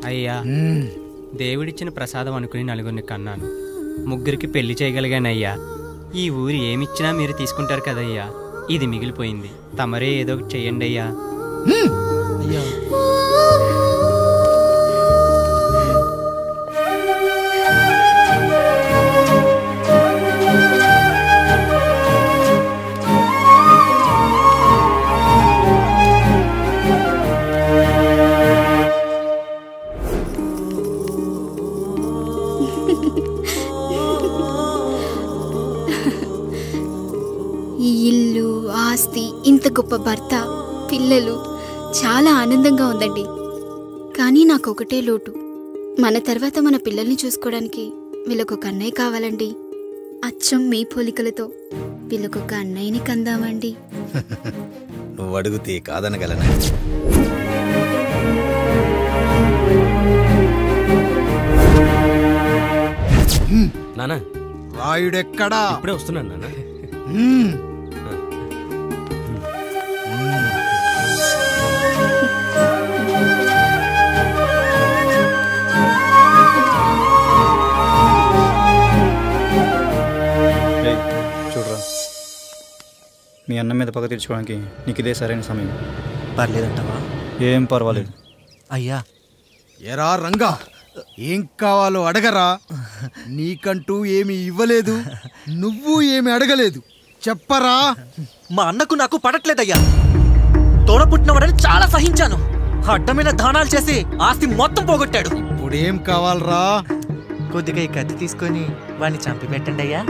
అయ్యా, దేవుడిచ్చిన ప్రసాదం అనుకుని నలుగురిని కన్నాను, ముగ్గురికి పెళ్లి చేయగలిగానయ్యా. ఈ ఊరు ఏమిచ్చినా మీరు తీసుకుంటారు కదయ్యా, ఇది మిగిలిపోయింది, తమరే ఏదో ఒకటి చెయ్యండి అయ్యా. ఈ ఇల్లు, ఆస్తి, ఇంత గొప్ప భర్త, పిల్లలు, చాలా ఆనందంగా ఉందండి. కానీ నాకు ఒకటే లోటు, మన తర్వాత మన పిల్లల్ని చూసుకోవడానికి వీళ్ళకొక అన్నయ్య కావాలండి. అచ్చం మీ పోలికలతో వీళ్ళకొక అన్నయ్యని కందామండి. నువ్వు అడిగితే కాదనగలనా? నానా, రాయుడెక్కడా? ఇప్పుడే వస్తున్నాను నాన్న. చూడరా, మీ అన్న మీద పగ తీర్చుకోవడానికి నీకు ఇదే సరైన సమయం. పర్లేదంటావా? ఏం పర్వాలేదు. అయ్యా. ఎరా రంగా, ఏం కావాలో అడగరా. నీకంటూ ఏమి ఇవ్వలేదు, నువ్వు ఏమి అడగలేదు, చెప్పరా. మా అన్నకు నాకు పడట్లేదయ్యా. తోడ పుట్టినవాడని చాలా సహించాను, అడ్డమైన దానాలు చేసి ఆస్తి మొత్తం పోగొట్టాడు. ఇప్పుడేం కావాలరా? కొద్దిగా ఈ కత్తి తీసుకొని వాడిని చంపి పెట్టండి అయ్యా.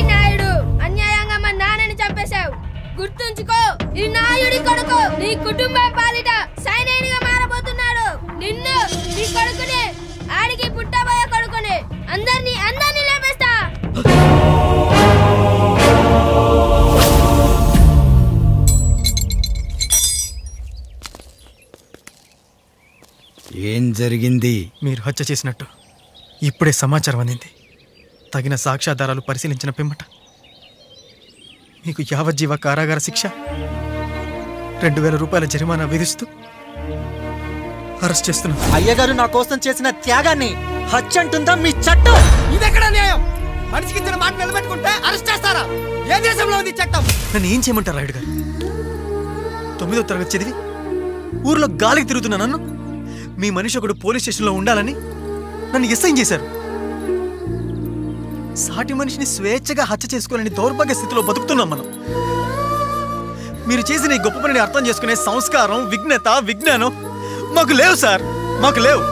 నాయుడు, అన్యాయంగా మా నాన్నని చంపేశావు. గుర్తుంచుకో, ఈ నాయుడి కొడుకు నీ కుటుంబం పాలిట సైనికుడిగా మారబోతున్నాడు. నిన్ను, నీ కొడుకుని, ఆడికి పుట్టబోయే కొడుకుని, అందరినీ లేపేస్తా. ఏం జరిగింది? మీరు హత్య చేసినట్టు ఇప్పుడే సమాచారం అందింది. తగిన సాక్ష్యాధారాలు పరిశీలించిన పిమ్మట మీకు యావజ్జీవ కారాగార శిక్ష, 2000 రూపాయల జరిమానా విధిస్తూ అరెస్ట్ చేస్తున్నాం. అయ్యగారు నా కోసం చేసిన త్యాగాన్ని హత్య అంటుందా మీ చట్టం? ఇదెక్కడ న్యాయం? మనిషికి ఇచ్చిన మాట నిలబెట్టుకుంటే అరెస్ట్ చేస్తారా? ఏ దేశంలో ఉంది చట్టం? నన్ను ఏం చేయమంటారు రాయుడు గారు? 9వ తరగతి చదివి ఊర్లో గాలికి తిరుగుతున్నా నన్ను మీ మనిషి ఒకడు పోలీస్ స్టేషన్లో ఉండాలని నన్ను ఎస్ఐన్ చేశారు. సాటి మనిషిని స్వేచ్ఛగా హత్య చేసుకోవాలని దౌర్భాగ్య స్థితిలో బతుకుతున్నాం మనం. మీరు చేసిన ఈ గొప్ప పనిని అర్థం చేసుకునే సంస్కారం, విజ్ఞత, విజ్ఞానం మాకు లేవు సార్, మాకు లేవు.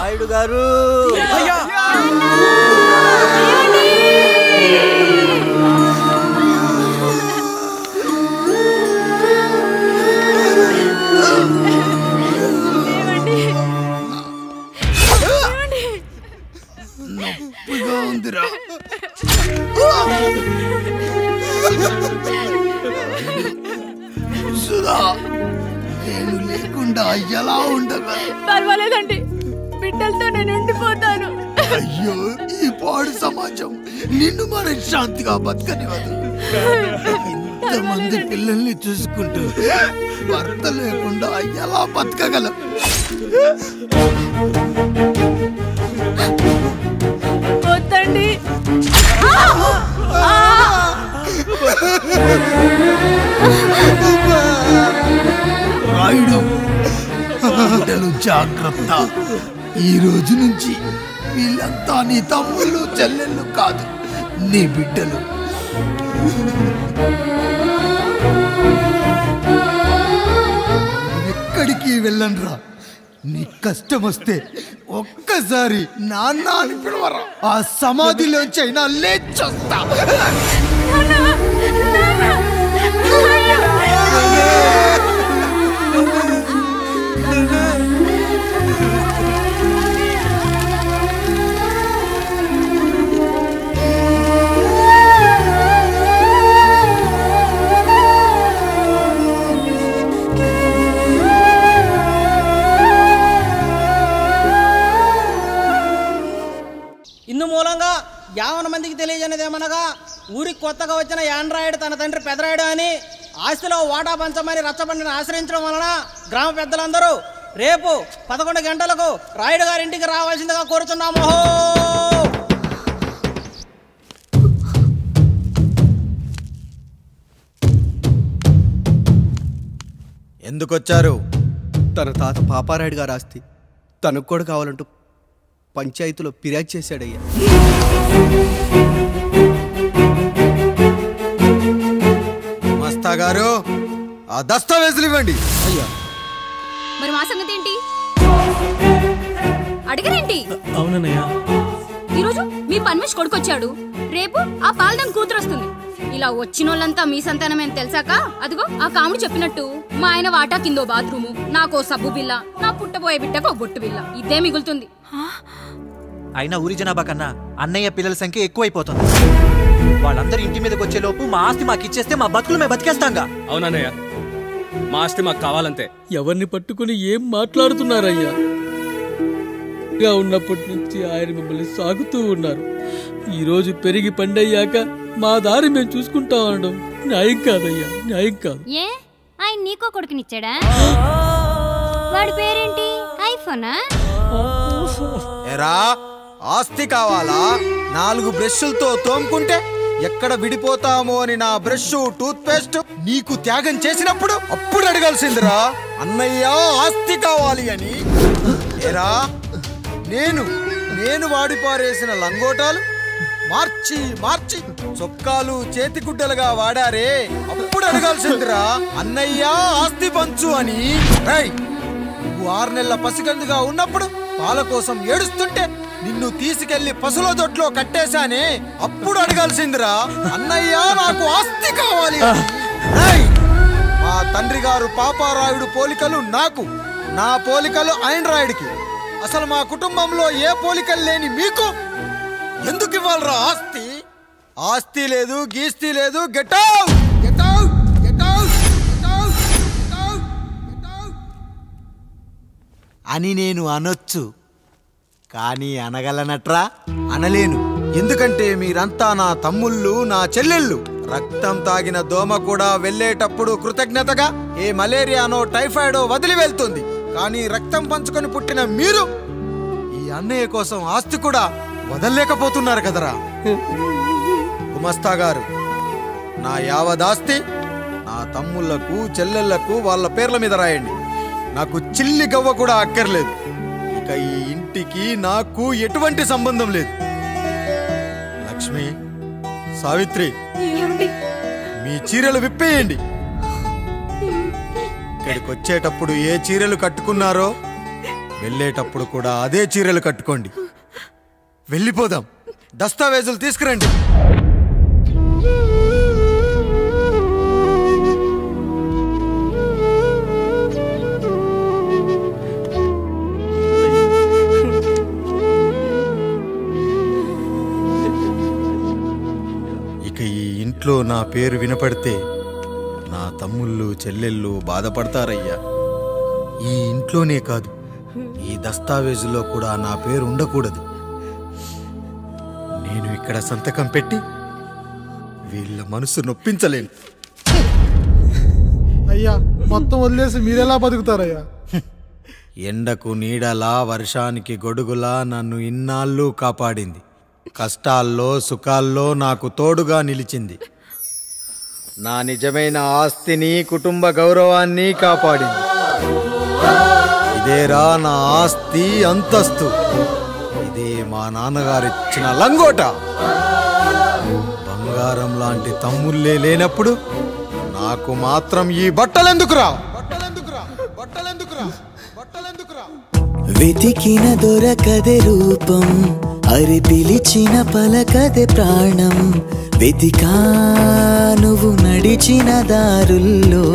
నాయుడు గారు, నొప్పిగా ఉందిరా. సుధా, నేను లేకుండా ఎలా ఉండగా? పర్వాలేదండి, బిడ్డలతో నేను ఉండిపోతాను. అయ్యో, ఈ పాడు సమాజం నిన్ను మనశ్శాంతిగా బతకనివ్వదు. ఇంతమంది పిల్లల్ని చూసుకుంటూ భర్త లేకుండా ఎలా బతకగలం? వద్దండి. రాయుడు, బిడ్డలు జాగ్రత్త. ఈ రోజు నుంచి వీళ్ళంతా నీ తమ్ముళ్ళు, చెల్లెళ్ళు కాదు, నీ బిడ్డలు. ఎక్కడికి వెళ్ళనురా. నీ కష్టం వస్తే ఒక్క ఒక్కసారి నాన్న అని పిలవరా, ఆ సమాధిలోంచి అయినా లేచొస్తా. ఇందు మూలంగా 50 మందికి తెలియజేయనిదేమనగా ఊరికి కొత్తగా వచ్చిన యాండ్రాయిడ్ తన తండ్రి పెదరాయుడు అని ఆస్తిలో వాటా పంచమని రచ్చబండిని ఆశ్రయించడం వలన గ్రామ పెద్దలందరూ రేపు 11 గంటలకు రాయుడు గారి ఇంటికి రావాల్సిందిగా కోరుచున్నాము. ఎందుకొచ్చారు? తన తాత పాపారాయుడు గారు ఆస్తి తనకు కూడా కావాలంటూ పంచాయతీలో ఫిర్యాదు చేశాడయ్యా. మస్తా గారు ఆ దస్తావేజులు ఇవ్వండి. అయ్యా మరి మా సంగతి ఏంటి? అడగరేంటి? అవునన్నయ్యా, ఈరోజు మీ పన్మేష్ కొడుకొచ్చాడు, రేపు ఆ పాలదాన్ కూతురు వస్తుంది. ఇలా వచ్చినోళ్ళంతా మీ సంతానమేని తెలిసాక అదిగో ఆ కాముడు చెప్పినట్టు మా ఆయన వాటా కిందో బాత్రూము, నాకో సబ్బు బిల్ల, నా పుట్టబోయే బిడ్డకు ఒక బొట్టు బిల్ల, ఇదే మిగులుతుంది. అయినా ఊరి జనాభా కన్నా అన్నయ్య పిల్లల సంఖ్య ఎక్కువైపోతుంది. వాళ్ళందరూ ఇంటి మీదకి వచ్చే లోపు మా ఆస్తి మాకు ఇచ్చేస్తే మా బతుకులు మేము బతికేస్తాంగా. అవునన్నయ్య, మా ఆస్తి మాకు కావాలంతే. ఎవరిని పట్టుకుని ఏం మాట్లాడుతున్నారయ్యా? ఉన్నప్పటి నుంచి ఆయన మిమ్మల్ని సాగుతూ ఉన్నారు. ఈరోజు పెరిగి పండయ్యాక మా దారి మేము చూసుకుంటాం అనడం న్యాయం కాదయ్యా, న్యాయం కాదు. ఏ ఆయన నీకో కొడుకునిచ్చాడా? వాడి పేరేంటి? ఐఫోనా? ఎరా ఆస్తి కావాలా? 4 బ్రష్లతో తోముకుంటే ఎక్కడ విడిపోతామో అని నా బ్రష్ టూత్ పేస్ట్ నీకు త్యాగం చేసినప్పుడు అప్పుడు అడగాల్సిందిరా అన్నయ్య ఆస్తి కావాలి అని. ఎరా నేను వాడిపారేసిన లంగోటాలు మార్చి మార్చి చొక్కాలు చేతిగుడ్డలుగా వాడారే, అప్పుడు అడగాల్సిందిరా అన్నయ్య ఆస్తి పంచు అని. నువ్వు 6 నెలల పసిగందుగా ఉన్నప్పుడు పాల కోసం ఏడుస్తుంటే నిన్ను తీసుకెళ్లి పసుల దొడ్లో కట్టేశానే, అప్పుడు అడగాల్సిందిరా అన్నయ్య నాకు ఆస్తి కావాలి. మా తండ్రి గారు పాపారాయుడు పోలికలు నాకు, నా పోలికలు ఆండ్రాయిడ్కి. అసలు మా కుటుంబంలో ఏ పోలికలు లేని మీకు ఎందుకు ఇవ్వాలరా ఆస్తి? ఆస్తి లేదు, గీస్తి లేదు. Get out, get out, get out, get out, get out, get out అని నేను అనొచ్చు, కానీ అనగలనట్రా? అనలేను. ఎందుకంటే మీరంతా నా తమ్ముళ్ళు, నా చెల్లెళ్ళు. రక్తం తాగిన దోమ కూడా వెళ్ళేటప్పుడు కృతజ్ఞతగా ఏ మలేరియానో టైఫాయిడో వదిలి వెళ్తుంది. కానీ రక్తం పంచుకొని పుట్టిన మీరు ఈ అన్నయ్య కోసం ఆస్తి కూడా వదల్లేకపోతున్నారు కదరా. గుమస్తా గారు, నా యావదాస్తి నా తమ్ముళ్లకు చెల్లెళ్లకు వాళ్ళ పేర్ల మీద రాయండి. నాకు చిల్లి గవ్వ కూడా అక్కర్లేదు. ఇక ఈ ఇంటికి నాకు ఎటువంటి సంబంధం లేదు. లక్ష్మి, సావిత్రి, మీ చీరలు విప్పేయండి. ఇక్కడికి వచ్చేటప్పుడు ఏ చీరలు కట్టుకున్నారో వెళ్ళేటప్పుడు కూడా అదే చీరలు కట్టుకోండి. వెళ్ళిపోదాం. దస్తావేజులు తీసుకురండి. ఇక ఈ ఇంట్లో నా పేరు వినపడితే నా తమ్ముళ్ళు చెల్లెళ్ళు బాధపడతారయ్యా. ఈ ఇంట్లోనే కాదు, ఈ దస్తావేజులో కూడా నా పేరు ఉండకూడదు. నేను ఇక్కడ సంతకం పెట్టి వీళ్ళ మనసు నొప్పించలేను. అయ్యా, మొత్తం వదిలేసి మీరెలా బతుకుతారయ్యా? ఎండకు నీడలా, వర్షానికి గొడుగులా నన్ను ఇన్నాళ్ళు కాపాడింది. కష్టాల్లో సుఖాల్లో నాకు తోడుగా నిలిచింది. నా నిజమైన ఆస్తిని, కుటుంబ గౌరవాన్ని కాపాడింది. ఇదేరా నా ఆస్తి, అంతస్తు. ఇదే మా నాన్నగారిచ్చిన లంగోట. బంగారం లాంటి తమ్ముళ్ళే లేనప్పుడు నాకు మాత్రం ఈ బట్టలెందుకురా? వెతికిన దొరకదే రూపం, అరి పిలిచిన పలకదే ప్రాణం. వెతికా నువ్వు నడిచిన దారుల్లో,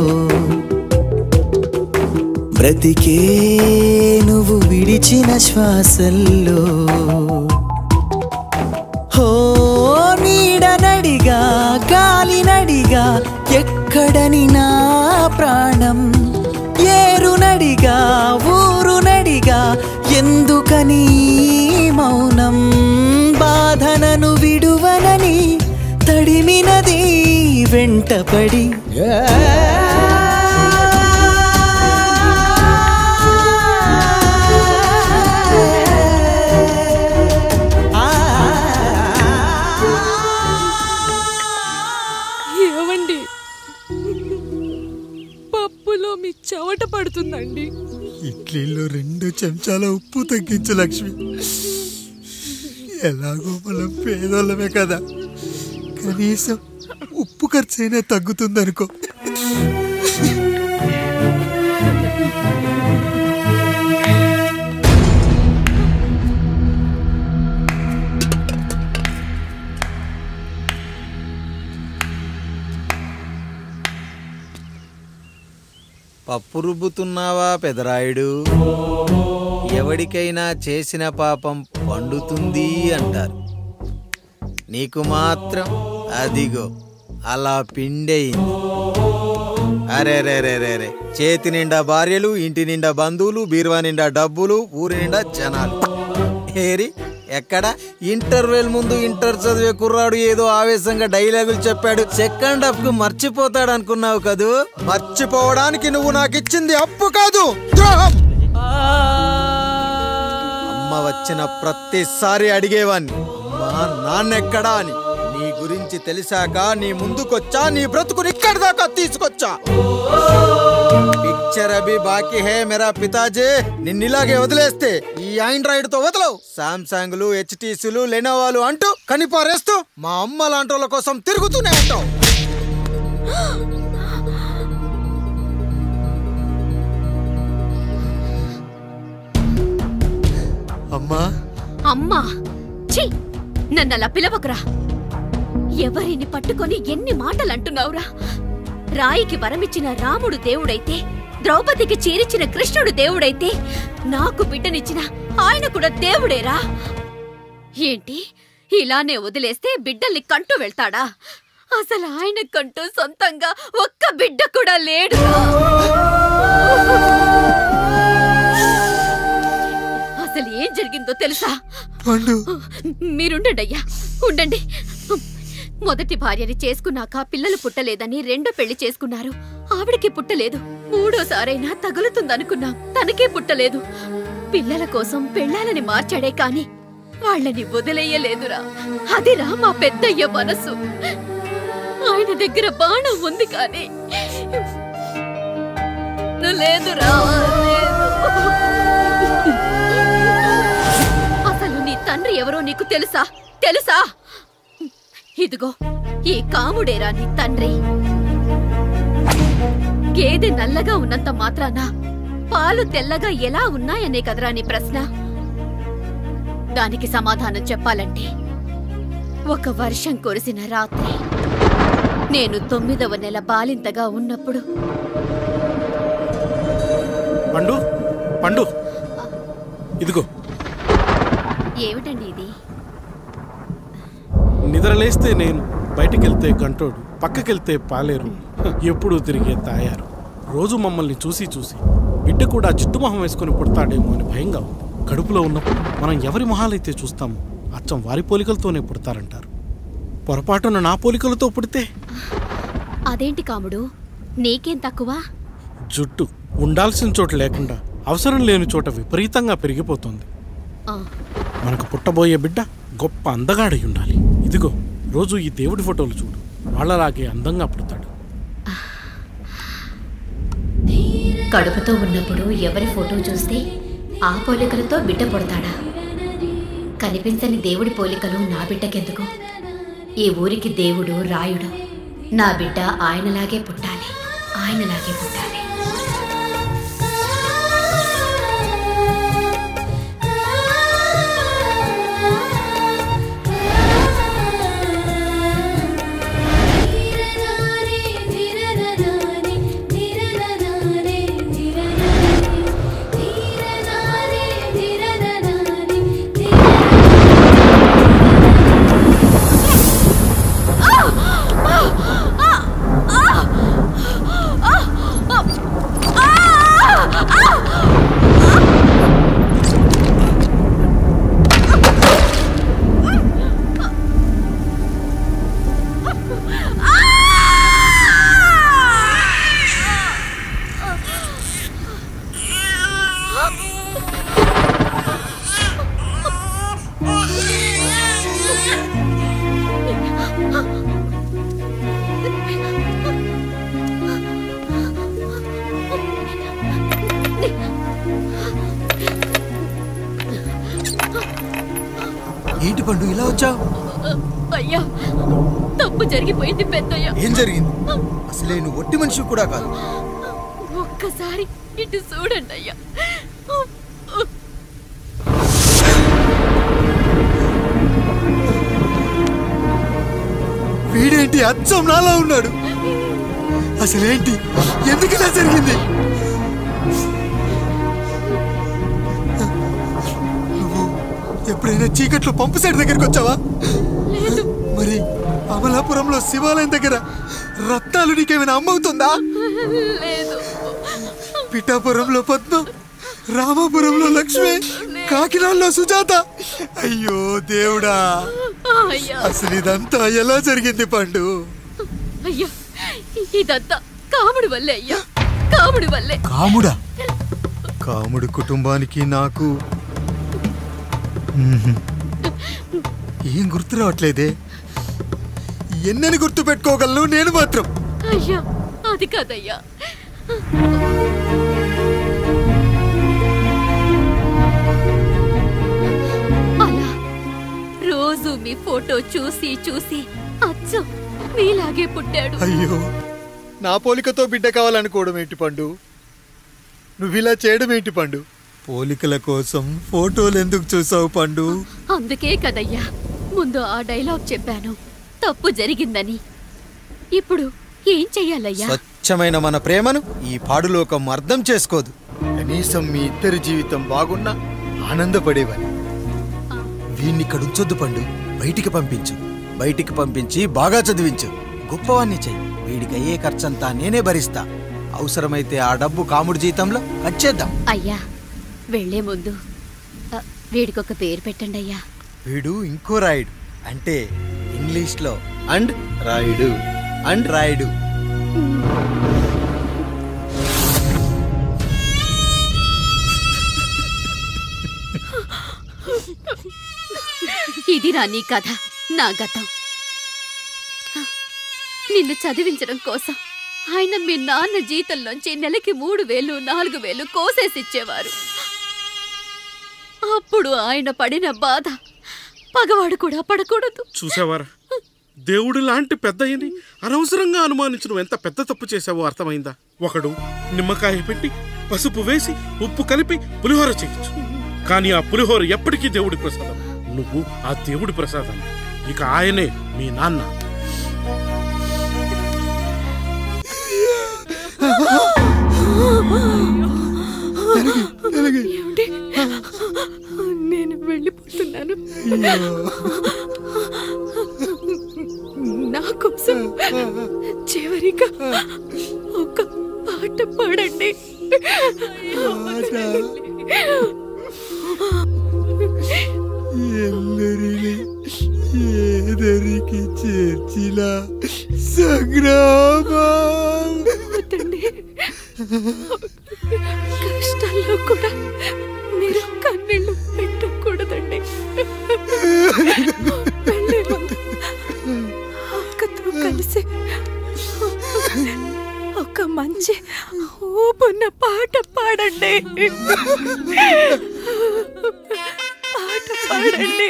బ్రతికే నువ్వు విడిచిన శ్వాసల్లో. హో నీడనడిగా గాలినడిగా ఎక్కడని నా ప్రాణం, ఏరునడిగా ఊరునడిగా ఎందుకని మౌనం. బాధనను విడువనని తడిమినది వెంటపడి. ఏమండి, పప్పులో మీ చెమట పడుతుందండి. ఇడ్లీలో 2 చెంచాల ఉప్పు తగ్గించు లక్ష్మి. ఎలాగో మనం పేదోళ్ళమే కదా, కనీసం ఉప్పు ఖర్చు అయినా తగ్గుతుందనుకో. పప్పు రుబ్బుతున్నావా పెదరాయుడు? ఎవడికైనా చేసిన పాపం పండుతుంది అంటారు, నీకు మాత్రం అదిగో అలా పిండయింది. అరే రే రే రే రే, చేతి నిండా భార్యలు, ఇంటి నిండా బంధువులు, బీరువా నిండా డబ్బులు, ఊరి నిండా జనాలు. ఏరి ఎక్కడ? ఇంటర్వెల్ ముందు ఇంటర్ చదివే కుర్రాడు ఏదో ఆవేశంగా డైలాగులు చెప్పాడు, సెకండ్ హాఫ్ కు మర్చిపోతాడు అనుకున్నావు కదూ? మర్చిపోవడానికి నువ్వు నాకు ఇచ్చింది అప్పు కాదు, ద్రోహం. అమ్మ వచ్చిన ప్రతిసారి అడిగేవాన్ని, అమ్మా నాన్నెక్కడా అని. నీ గురించి తెలిసాక నీ ముందుకొచ్చా, నీ బ్రతుకుని ఇక్కడి దాకా తీసుకొచ్చా. పిక్చర్ అభి బాకీ హే మేరా పితాజీ. నిన్నిలాగే వదిలేస్తే ఈ ఆండ్రాయిడ్ తో వదలవు. సామ్సంగ్లు, హెచ్టీసీలు, లెనోవాలు అంటూ కనిపారేస్తూ మా అమ్మ లాంటి కోసం తిరుగుతూనే ఉంటావు. అమ్మా అమ్మా, ఛీ, నన్ను అలా పిలవకురా. ఎవరిని పట్టుకొని ఎన్ని మాటలు అంటున్నావురా? రాయికి వరమిచ్చిన రాముడు దేవుడైతే, ద్రౌపదికి చీరిచిన కృష్ణుడు దేవుడైతే, నాకు బిడ్డనిచ్చిన ఆయన కూడా దేవుడేరా. ఏంటి, ఇలానే వదిలేస్తే బిడ్డల్ని కంటూ వెళ్తాడా? అసలు ఆయన కంటూ సొంతంగా ఒక్క బిడ్డ కూడా లేడు. అసలు ఏం జరిగిందో తెలుసా? మీరుండండి అయ్యా, ఉండండి. మొదటి భార్యని చేసుకున్నాక పిల్లలు పుట్టలేదని రెండో పెళ్లి చేసుకున్నారు. ఆవిడకి పుట్టలేదు. మూడోసారైనా తగులుతుందనుకున్నాం, తనకే పుట్టలేదు. పిల్లల కోసం పెళ్ళాలని మార్చాడే కాని వాళ్ళని వదిలేయలేదురా. అదిరా మా పెద్దయ్య మనసు. ఆయన దగ్గర బాణం ఉంది కానీ లేదురా, అసలు నీ తండ్రి ఎవరో నీకు తెలుసా? తెలుసా? ఇదిగో ఈ కాముడేరా నీ తండ్రి. గేదె నల్లగా ఉన్నంత మాత్రాన పాలు తెల్లగా ఎలా ఉన్నాయనే కదరా నీ ప్రశ్న. దానికి సమాధానం చెప్పాలంటే, ఒక వర్షం కురిసిన రాత్రి నేను 9వ నెల బాలింతగా ఉన్నప్పుడు. పండు పండు, ఇదిగో. ఏమిటండి ఇది? నిద్రలేస్తే నేను, బయటికెళ్తే కంట్రోడు, పక్కకెళ్తే పాలేరు, ఎప్పుడూ తిరిగే తాయారు. రోజు మమ్మల్ని చూసి చూసి బిడ్డ కూడా జిడ్డు మొహం వేసుకుని పుడతాడేమో అని భయంగా ఉంది. కడుపులో ఉన్నప్పుడు మనం ఎవరి మొహాలైతే చూస్తామో అచ్చం వారి పోలికలతోనే పుడతారంటారు. పొరపాటున నా పోలికలతో పుడితే? అదేంటి కాముడు, నీకేం తక్కువ? జుట్టు ఉండాల్సిన చోట లేకుండా అవసరం లేని చోట విపరీతంగా పెరిగిపోతుంది. మనకు పుట్టబోయే బిడ్డ గొప్ప అందగాడై ఉండాలి. ఇదిగో రోజు ఈ దేవుడి ఫోటోలు చూడు, వాళ్ళలాగే అందంగా పుడతాడు. కడుపుతో ఉన్నప్పుడు ఎవరి ఫోటో చూస్తే ఆ పోలికలతో బిడ్డ పుడతాడా? కనిపించని దేవుడి పోలికలు నా బిడ్డకెందుకు? ఈ ఊరికి దేవుడు రాయుడు. నా బిడ్డ ఆయనలాగే పుట్టాలి, ఆయనలాగే పుట్టాలి. ఏంటి పండు ఇలా వచ్చావు? అయ్యా, తప్పు జరిగిపోయింది పెద్దయ్యా. ఏం జరిగింది? అసలే నువ్వు ఒట్టి మనిషి కూడా కాదు. ఒక్కసారి ఇటు చూడండి అయ్యా. వీడేంటి అచ్చం నాలా ఉన్నాడు? అసలేంటి, ఎందుకు ఇలా జరిగింది? నువ్వు ఎప్పుడైనా చీకట్లో పంపు సైడ్ దగ్గరికి వచ్చావా? మరి అమలాపురంలో శివాలయం దగ్గర రత్నాలు నీకేమైనా అమ్మవుతుందా? పిఠాపురంలో పద్మ, రామాపురంలో లక్ష్మి, కాకినాడలో సుజాత. అయ్యో దేవుడా, అసలు ఇదంతా ఎలా జరిగింది పండు? అయ్యా, ఇదంతా కాముడి వల్లే అయ్యా, కాముడి వల్లే. కాముడా? కాముడు కుటుంబానికి నాకు ఏం గుర్తు రావట్లేదే. ఎన్నని గుర్తు పెట్టుకోగలను నేను మాత్రం. అయ్యా, అది కాదయ్యా. అలా రోజు మీ ఫోటో చూసి చూసి అచ్చం మీలాగే పుట్టాడు. అయ్యో, నా పోలికతో బిడ్డ కావాలనుకోవడం ఏంటి పండు? నువ్విలా చేయడం ఏంటి పండు? పోలికల కోసం ఫోటోలు ఎందుకు చూసావు పండు? అందుకే కదయ్యా ముందు ఆ డైలాగ్ చెప్పాను, తప్పు జరిగిందని. ఇప్పుడు ఏం చెయ్యాలయ్యా? స్వచ్ఛమైన మన ప్రేమను ఈ పాడులోకం అర్థం చేసుకోదు. కనీసం మీ ఇద్దరి జీవితం బాగున్నా ఆనందపడేవాని. వీణ్ణి ఇక్కడ ఉంచొద్దు పండు, బయటికి పంపించు. బయటికి పంపించి బాగా చదివించు, గొప్పవాణ్ణి చెయ్యి. వీడికి అయ్యే ఖర్చంతా నేనే భరిస్తా. అవసరమైతే ఆ డబ్బు కాముడి జీతంలో కట్ చేద్దాం. అయ్యా, వెళ్లే ముందు వీడికొక పేరు పెట్టండి అయ్యా. వీడు ఇంకో రాయుడు, అంటే ఇంగ్లీష్లో అండ్ రాయుడు, అండ్ రాయుడు. ఇది రా నీ కథ, నా గతం. నిన్ను చదివించడం కోసం ఆయన మీ నాన్న జీతంలోంచి నెలకి 3000, 4000 కోసేసిచ్చేవారు. అప్పుడు ఆయన పడిన బాధ పగవాడు కూడా పడకూడదు. చూసావారా, దేవుడు లాంటి పెద్దయ్యని అనవసరంగా అనుమానించు ఎంత పెద్ద తప్పు చేసావో అర్థమైందా? ఒకడు నిమ్మకాయ పెట్టి పసుపు వేసి ఉప్పు కలిపి పులిహోర చేయొచ్చు, కానీ ఆ పులిహోర ఎప్పటికీ దేవుడి ప్రసాదం. నువ్వు ఆ దేవుడి ప్రసాదం. ఇక ఆయనే మీ నాన్న. నేను వెళ్ళిపోతున్నాను. నా కోసం చివరిగా ఒక పాట పాడండి. ఎల్లరిని ఏదరికి చేర్చిన సంగ్రామం. కష్టాల్లో కూడా మీరు కన్నీళ్ళు పెట్టకూడదండి. వెళ్ళే ముందు అక్కతో కలిసి ఒక మంచి ఊపున్న పాట పాడండి. పాట పాడండి.